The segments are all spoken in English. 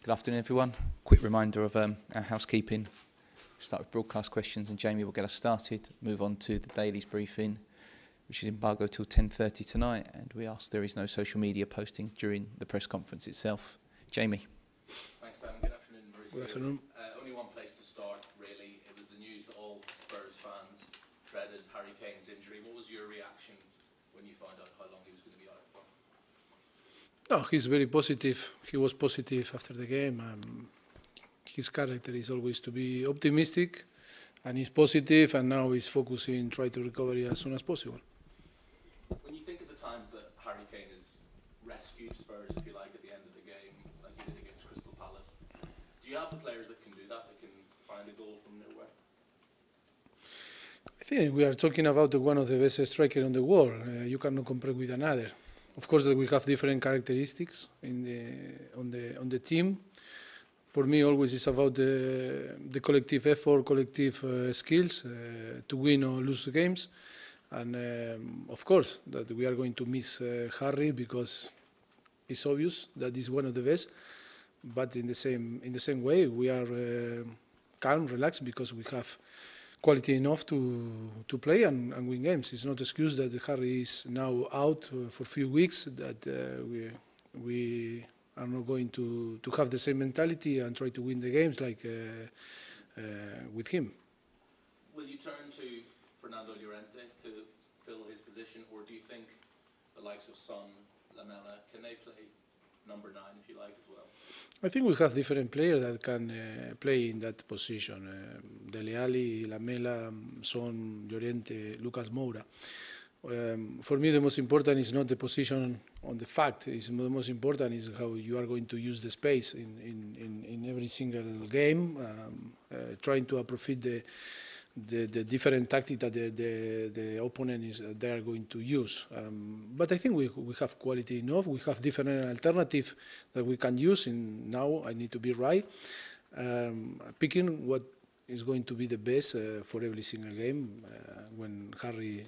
Good afternoon, everyone. Quick reminder of our housekeeping. We'll start with broadcast questions, and Jamie will get us started. Move on to the Daily's briefing, which is embargo till 10:30 tonight, and we ask there is no social media posting during the press conference itself. Jamie. Thanks, Sam. Good afternoon, Mauricio. Good afternoon. Only one place to start, really. It was the news that all Spurs fans dreaded, Harry Kane's injury. What was your reaction when you found out how long he was going to be out for? No, he's very positive. He was positive after the game. His character is always to be optimistic, and he's positive, and now he's focusing try to recover as soon as possible. When you think of the times that Harry Kane has rescued Spurs, if you like, at the end of the game, like he did against Crystal Palace, do you have the players that can do that can find a goal from nowhere? I think we are talking about one of the best strikers on the world. You cannot compare with another. Of course, that we have different characteristics on the team. For me, always it's about the collective effort, collective skills to win or lose the games. And of course, that we are going to miss Harry because it's obvious that he's one of the best. But in the same way, we are calm, relaxed because we have quality enough to play and win games. It's not an excuse that Harry is now out for a few weeks, that we are not going to have the same mentality and try to win the games like with him. Will you turn to Fernando Llorente to fill his position, or do you think the likes of Son, Lamela, can they play number 9, if you like, as well? I think we have different players that can play in that position. Dele Alli, Lamela, Son, Llorente, Lucas Moura. For me, the most important is not the position on the fact. The most important is how you are going to use the space in every single game, trying to appreciate the different tactics that the opponent they are going to use. But I think we have quality enough. We have different alternatives that we can use. Now I need to be right, picking what is going to be the best for every single game when Harry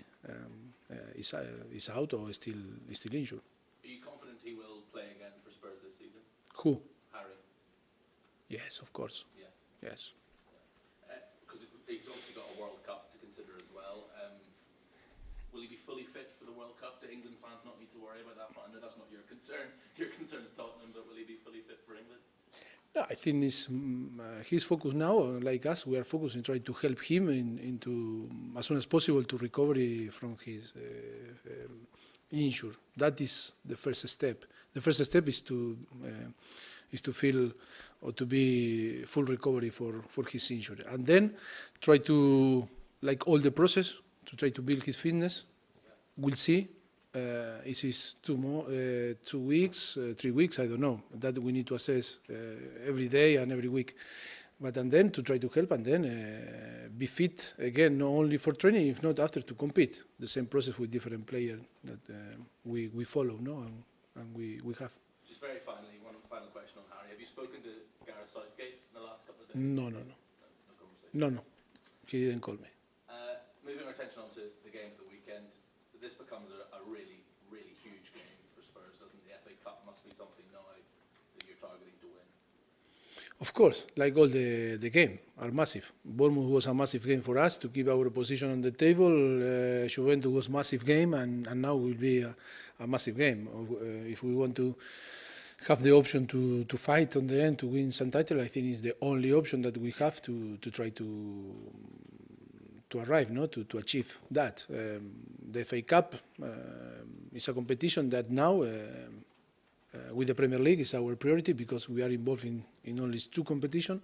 is out or is still injured. Are you confident he will play again for Spurs this season? Who? Harry. Yes, of course. Yeah. Yes. Because he's obviously got a World Cup to consider as well. Will he be fully fit for the World Cup? Do England fans not need to worry about that? I know that's not your concern. Your concern is Tottenham, but will he be fully fit for England? Yeah, I think he's focused now, like us. We are focused in trying to help him into as soon as possible to recovery from his injury. That is the first step. The first step is to feel or to be full recovery for his injury, and then try to, like all the process, to try to build his fitness. We'll see. Is it 2 weeks, 3 weeks? I don't know. That we need to assess every day and every week. But and then to try to help and then be fit again, not only for training, if not after to compete. The same process with different players that we follow, no, and we have. Just very finally, one final question on Harry. Have you spoken to Gareth Southgate in the last couple of days? No. No conversation. No. He didn't call me. Moving our attention on to the game of the weekend, this becomes a really, really huge game for Spurs, doesn't it? The FA Cup must be something now that you're targeting to win. Of course, like all the game are massive. Bournemouth was a massive game for us to keep our position on the table. Juventus was massive game, and now will be a massive game. If we want to have the option to fight on the end to win some title, I think it's the only option that we have to try to arrive, no, to achieve that. The FA Cup is a competition that now, with the Premier League, is our priority because we are involved in only 2 competitions,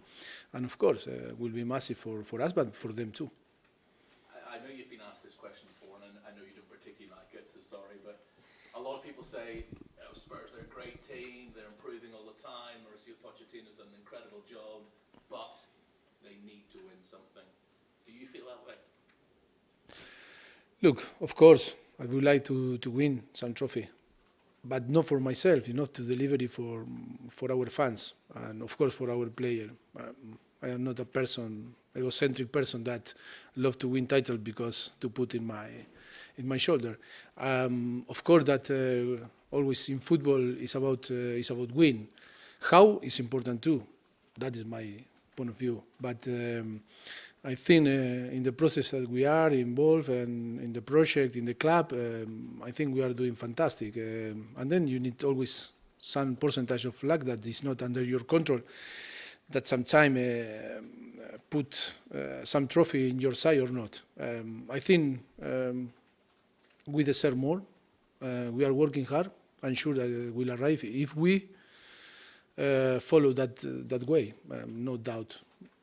and of course, will be massive for us, but for them too. I know you've been asked this question before, and I know you don't particularly like it, so sorry, but a lot of people say, Spurs, they're a great team, they're improving all the time, Mauricio Pochettino's done an incredible job, but they need to win something. Do you feel that way? Look, of course, I would like to win some trophy, but not for myself, enough to deliver it for our fans and of course for our player. I am not a egocentric person that love to win title because to put in my shoulder. Of course that always in football is about win. How is important too. That is my point of view. But I think in the process that we are involved and in the project, in the club, I think we are doing fantastic. And then you need always some percentage of luck that is not under your control, that sometimes put some trophy in your side or not. I think we deserve more. We are working hard. I'm sure that it will arrive if we follow that way. No doubt,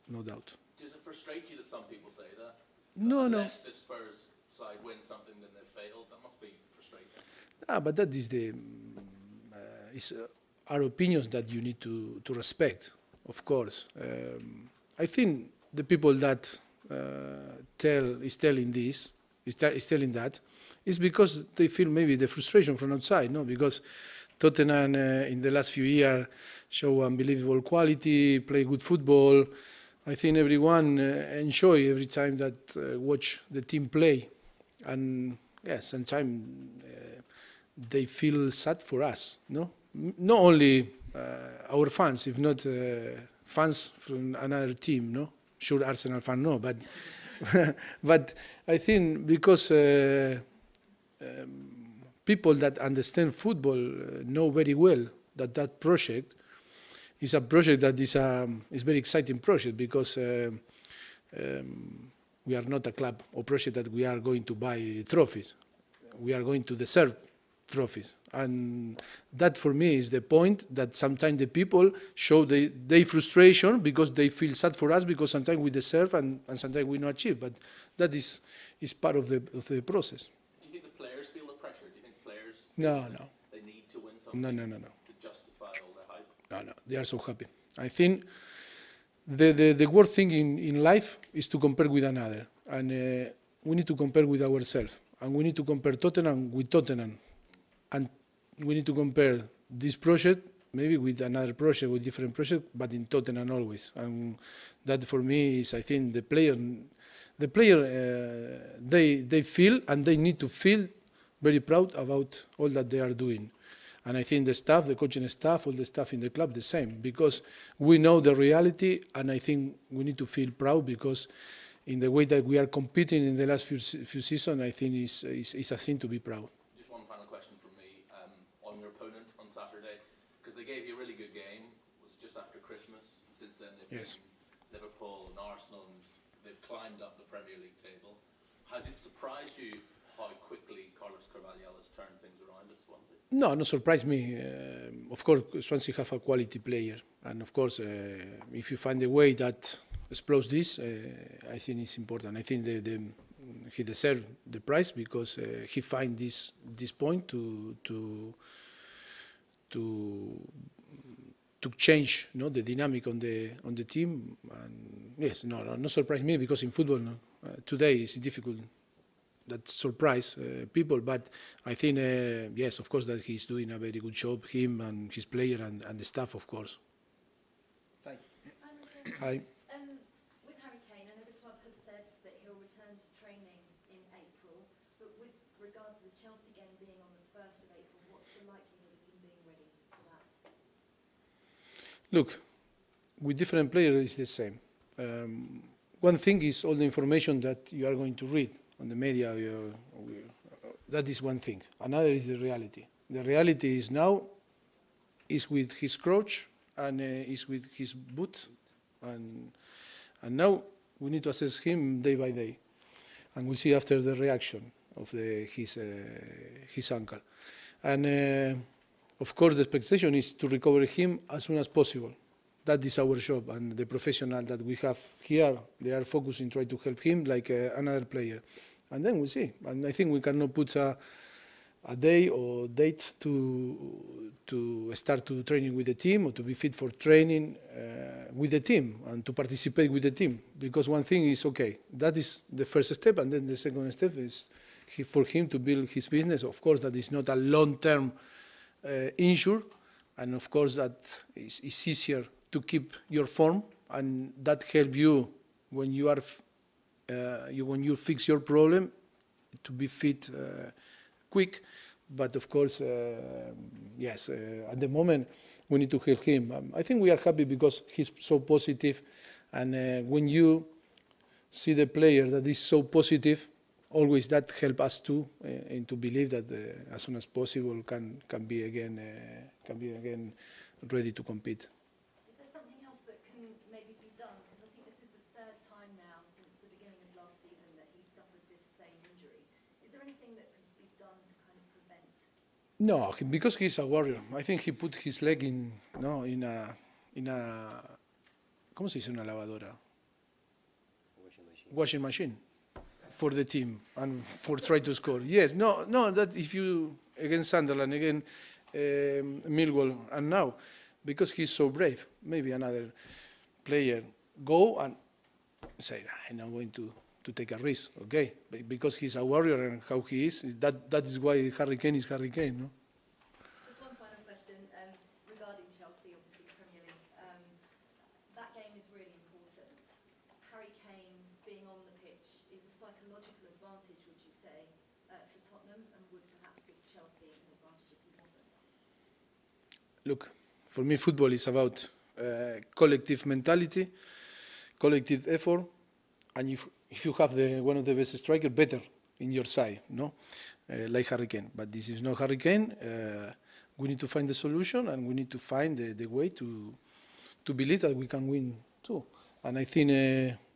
no doubt. Does it frustrate you that some people say that? No, Unless the Spurs side wins something, then they've failed. That must be frustrating. But that is our opinions that you need to respect, of course. I think the people that is telling that is because they feel maybe the frustration from outside, no? Because Tottenham in the last few years show unbelievable quality, play good football. I think everyone enjoy every time that watch the team play, and yes, sometimes they feel sad for us, no? Not only our fans, if not fans from another team, no? Sure, Arsenal fan, no, but but I think because people that understand football know very well that project is a project that is very exciting project, because we are not a club or project that we are going to buy trophies. We are going to deserve trophies. And that for me is the point, that sometimes the people show their frustration because they feel sad for us, because sometimes we deserve and sometimes we not achieve. But that is part of the process. Do you think the players feel the pressure? Do you think players No. they need to win something No. to justify all the hype? No, they are so happy. I think the worst thing in life is to compare with another. And we need to compare with ourselves. And we need to compare Tottenham with Tottenham. And we need to compare this project maybe with another project, with different project, but in Tottenham always. And that for me is, I think, the player, they feel, and they need to feel very proud about all that they are doing. And I think the staff, the coaching staff, all the staff in the club, the same, because we know the reality, and I think we need to feel proud, because in the way that we are competing in the last few seasons, I think is a thing to be proud. Just one final question from me on your opponent on Saturday, because they gave you a really good game. It was just after Christmas. Since then, they've Yes. beaten Liverpool and Arsenal, and they've climbed up the Premier League table. Has it surprised you how quickly Carlos Carvalhal has turned things around at Swansea? No, not surprise me. Of course, Swansea have a quality player, and of course, if you find a way that explodes this, I think it's important. I think he deserves the prize, because he find this point to change, no, the dynamic on the team. And yes, no surprise me, because in football today it's difficult that surprise people. But I think yes, of course, that he's doing a very good job, him and his player and the staff, of course. Hi. With Harry Kane, I know the club have said that he'll return to training in April, but with regard to the Chelsea game being on the 1st of April, what's the likelihood of him being ready for that? Look, with different players it's the same. One thing is all the information that you are going to read on the media. That is one thing. Another is the reality. The reality is now is with his crutch and is with his boot, and now we need to assess him day by day, and we'll see after the reaction of his ankle. And of course, the expectation is to recover him as soon as possible. That is our job, and the professional that we have here, they are focusing, try to help him like another player. And then we'll see. And I think we cannot put a day or date to start to training with the team, or to be fit for training with the team and to participate with the team. Because one thing is, okay, that is the first step, and then the second step is for him to build his business. Of course, that is not a long-term injury, and of course that is easier to keep your form, and that help you when you are when you fix your problem to be fit quick. But of course, yes, at the moment we need to help him. I think we are happy because he's so positive, and when you see the player that is so positive, always that help us too, and to believe that as soon as possible can be again ready to compete. Is there something else that can maybe be done? Because I think this is the third time now since the beginning of last season that he's suffered this same injury. Is there anything that could be done to kind of prevent? No, because he's a warrior. I think he put his leg in a ¿cómo se dice una lavadora? Washing machine for the team and for try to score. Yes, no, that if you against Sunderland, again Millwall, and now because he's so brave, maybe another player go and say, I'm not going to take a risk, okay? Because he's a warrior and how he is, that is why Harry Kane is Harry Kane, no? Just one final question regarding Chelsea, obviously Premier League. That game is really important. Harry Kane being on the pitch is a psychological advantage, would you say, for Tottenham, and would perhaps give Chelsea an advantage if he wasn't? Look, for me football is about collective mentality, collective effort, and if you have one of the best strikers, better in your side, no? Like Harry Kane. But this is not Harry Kane. We need to find the solution, and we need to find the way to believe that we can win too. And I think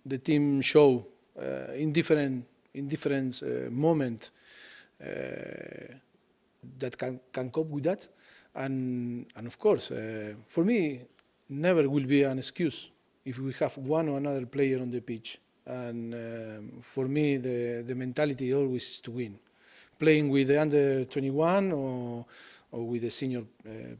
the team show in different moments that can cope with that. And of course, for me, never will be an excuse if we have one or another player on the pitch. And for me, the mentality always is to win. Playing with the under 21 or with the senior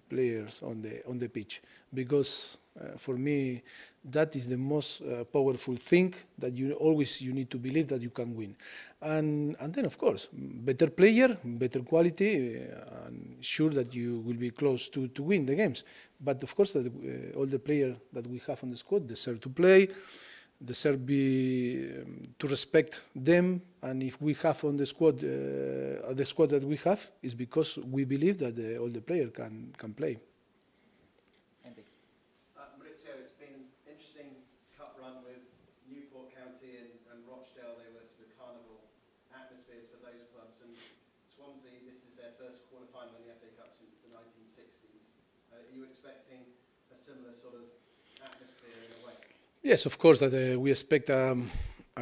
players on the pitch, because for me that is the most powerful thing, that you need to believe that you can win, and then of course better player, better quality, and sure that you will be close to win the games. But of course all the players that we have on the squad deserve to play, deserve to respect them, and if we have on the squad that we have, is because we believe that all the players can play. Andy. Mauricio, it's been an interesting cup run with Newport County and Rochdale. They were sort of carnival atmospheres for those clubs, and Swansea, this is their first quarter-final in the FA Cup since the 1960s. Are you expecting a similar sort of atmosphere in a way? Yes, of course, that we expect a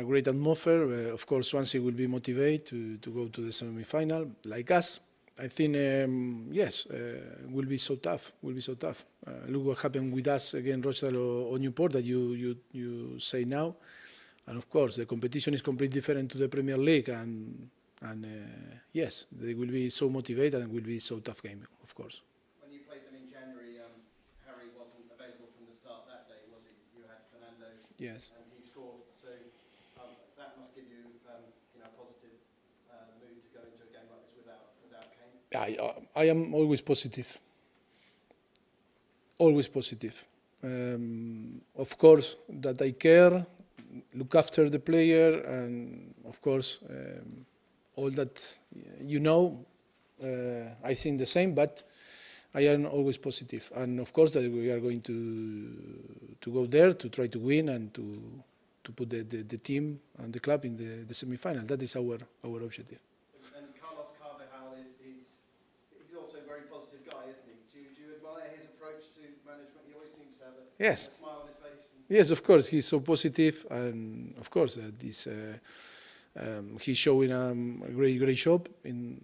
great atmosphere. Of course, Swansea will be motivated to go to the semi-final, like us. I think, yes, will be so tough. Look what happened with us against Rochdale or Newport that you say now. And of course, the competition is completely different to the Premier League. And yes, they will be so motivated and will be so tough game, of course. When you played them in January, Harry wasn't available from the start that day, was he? You had Fernando. Yes. And he scored. So that must give you, a positive mood to go into a game like this without Kane. I am always positive. Always positive. Of course, that I care, look after the player, and of course, all that I think the same, but I am always positive. And of course, that we are going to go there to try to win and to put the team and the club in the semi-final. That is our objective. And Carlos Carvajal he's also a very positive guy, isn't he? Do you admire his approach to management? He always seems to have a smile on his face. Yes, of course, he's so positive, and of course, he's showing a great job in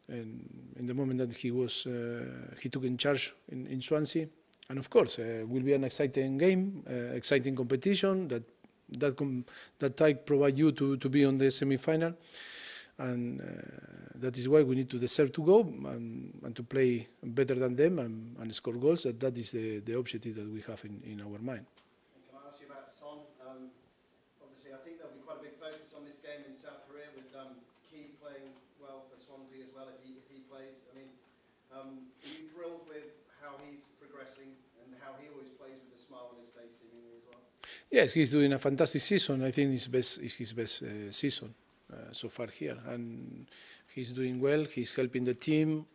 the moment that he took in charge in Swansea, and of course, will be an exciting game, exciting competition that type provide you to be on the semi-final, and that is why we need to deserve to go and to play better than them and score goals. That is the objective that we have in our mind. And can I ask you about Son? Obviously, I think there'll be quite a big focus on this game in South Korea with Key playing well for Swansea as well if he plays. I mean, are you thrilled with how he's progressing and how he always plays with a smile on his face seemingly as well? Yes, he's doing a fantastic season. I think it's his best season so far here, and He's doing well. He's helping the team.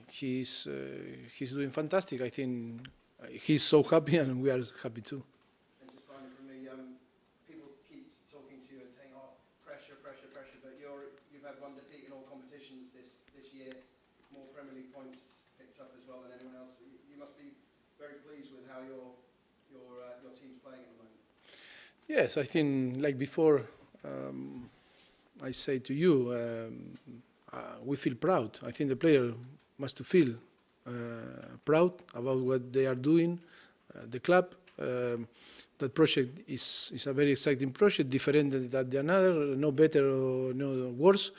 He's doing fantastic. I think he's so happy, and we are happy too. And just finally from me, people keep talking to you and saying, "Oh, pressure, pressure, pressure." But you've had one defeat in all competitions this year, more Premier League points picked up as well than anyone else. You must be very pleased with how your team's playing at the moment. Yes, I think like before, I say to you, we feel proud. I think the player must feel proud about what they are doing. The club, that project is a very exciting project, different than the another, no better or no worse.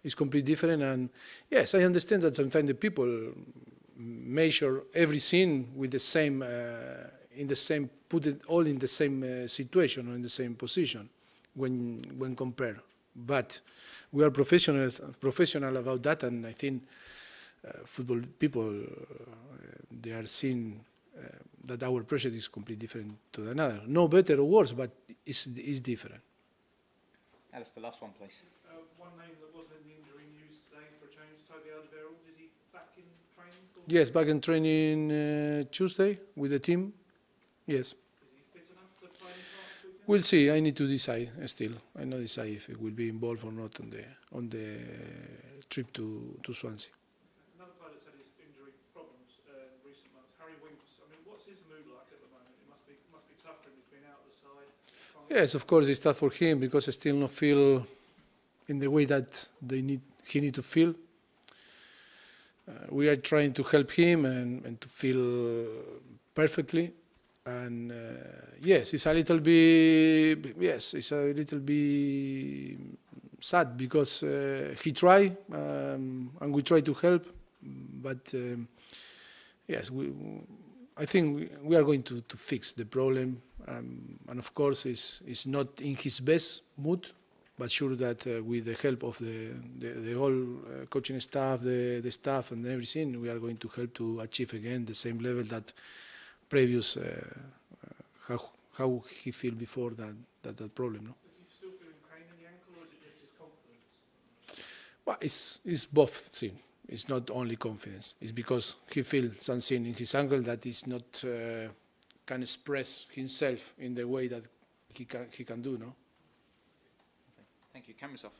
It's completely different. And yes, I understand that sometimes the people measure everything with the same, put it all in the same situation or in the same position when compared. But we are professional about that, and I think football people, they are seeing that our project is completely different to another. No better or worse, but it's different. Alice, the last one, please. One name that wasn't in the injury news today for a change, Toby Alderweireld. Is he back in training? Yes, back in training Tuesday with the team. Yes. Is he fit enough to play in France weekend? We'll see. I need to decide still. I not decide if he will be involved or not on the trip to Swansea. Another player that's had his injury problems in recent months, Harry Winks. I mean, what's his mood like at the moment? It must be tough for him. He's been out of the side. Yes, of course, it's tough for him because I still not feel in the way that he need to feel. We are trying to help him and to feel perfectly. And yes, it's a little bit sad because he tried and we try to help, but yes, I think we are going to fix the problem, and of course it's not in his best mood, but sure that with the help of the whole coaching staff, the staff and everything, we are going to help to achieve again the same level that previous how he feel before that problem. No? Is he still feeling pain in the ankle, or is it just his confidence? Well, it's both things. It's not only confidence. It's because he feels something in his ankle that is not can express himself in the way that he can do. No. Okay. Thank you. Cameras off.